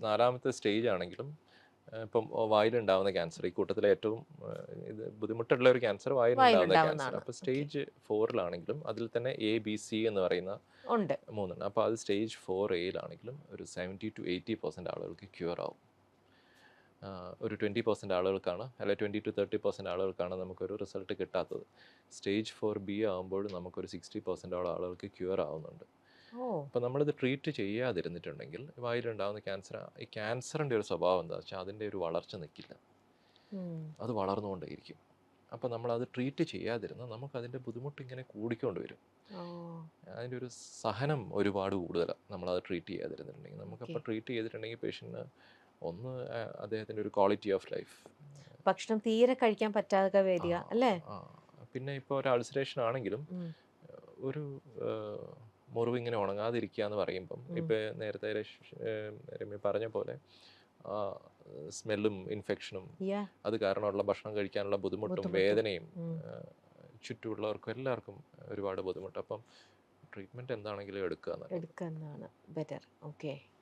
നാലാമത്തെ സ്റ്റേജ് ആണെങ്കിലും ഇപ്പം വായിലുണ്ടാവുന്ന ക്യാൻസർ ഈ കൂട്ടത്തിലെ ഏറ്റവും ഇത് ബുദ്ധിമുട്ടുള്ള ഒരു ക്യാൻസർ വായിലുണ്ടാവുന്ന ക്യാൻസർ. വായിലുണ്ടാവുന്നതാണ്. അപ്പോൾ ഓക്കെ. സ്റ്റേജ് 4-ലാണെങ്കിലും അതിൽ തന്നെ A, B, C എന്ന് പറയുന്ന ഉണ്ട്. 3 അപ്പോൾ അത് സ്റ്റേജ് 4A-ലാണെങ്കിലും ഒരു 70-80% ആളുകൾക്ക് ക്യൂർ ആവും. ഒരു 20% ആളുകൾക്കാണ്, അല്ലെങ്കിൽ 20-30% ആളുകൾക്കാണ് നമുക്കൊരു റിസൾട്ട് കിട്ടാത്തത്. സ്റ്റേജ് 4B ആകുമ്പോൾ നമുക്കൊരു 60% ആളുകൾക്ക് ക്യൂർ ആവുന്നുണ്ട്. ഓ. അപ്പോൾ നമ്മളിത് ട്രീറ്റ് ചെയ്യാതിരുന്നിട്ടുണ്ടെങ്കിൽ വായിലുണ്ടാകുന്ന ക്യാൻസർ, ഈ ക്യാൻസറിൻ്റെ ഒരു സ്വഭാവം എന്താ വെച്ചാൽ അതിൻ്റെ ഒരു വളർച്ച നിൽക്കില്ല, അത് വളർന്നുകൊണ്ടേയിരിക്കും. അപ്പോൾ നമ്മളത് ട്രീറ്റ് ചെയ്യാതിരുന്നാൽ നമുക്കതിൻ്റെ ബുദ്ധിമുട്ട് ഇങ്ങനെ കൂടിക്കൊണ്ട് വരും. ഓ. അതിൻ്റെ ഒരു സഹനം ഒരുപാട് കൂടുതലാണ് നമ്മളത് ട്രീറ്റ് ചെയ്യാതിരുന്നിട്ടുണ്ടെങ്കിൽ. ഓക്കെ. നമുക്കപ്പോൾ ട്രീറ്റ് ചെയ്തിട്ടുണ്ടെങ്കിൽ പേഷ്യൻറ്റിന് ഒന്ന് അദ്ദേഹത്തിൻ്റെ ഒരു ക്വാളിറ്റി ഓഫ് ലൈഫ്. ഭക്ഷണം തീരെ കഴിക്കാൻ പറ്റാതെ ആ വരിക അല്ലേ? ആ പിന്നെ ഇപ്പോൾ ഒരു അൾസറേഷൻ ആണെങ്കിലും ഉം. ഒരു മുറിവ് ഇങ്ങനെ ഉണങ്ങാതിരിക്കുക എന്ന് പറയുമ്പം ഇപ്പം നേരത്തെ രമ്യ പറഞ്ഞ പോലെ സ്മെല്ലും ഇൻഫെക്ഷനും യാ. അത് കാരണമുള്ള ഭക്ഷണം കഴിക്കാനുള്ള ബുദ്ധിമുട്ടും ബുദ്ധിമുട്ടും. വേദനയും ചുറ്റുമുള്ളവർക്കും എല്ലാവർക്കും ഒരുപാട് ബുദ്ധിമുട്ട്. അപ്പം ട്രീറ്റ്മെൻറ്റ് എന്താണെങ്കിലും എടുക്കുക എന്നുള്ളത്. എടുക്കുന്നതാണ് ബെറ്റർ. ഓക്കെ.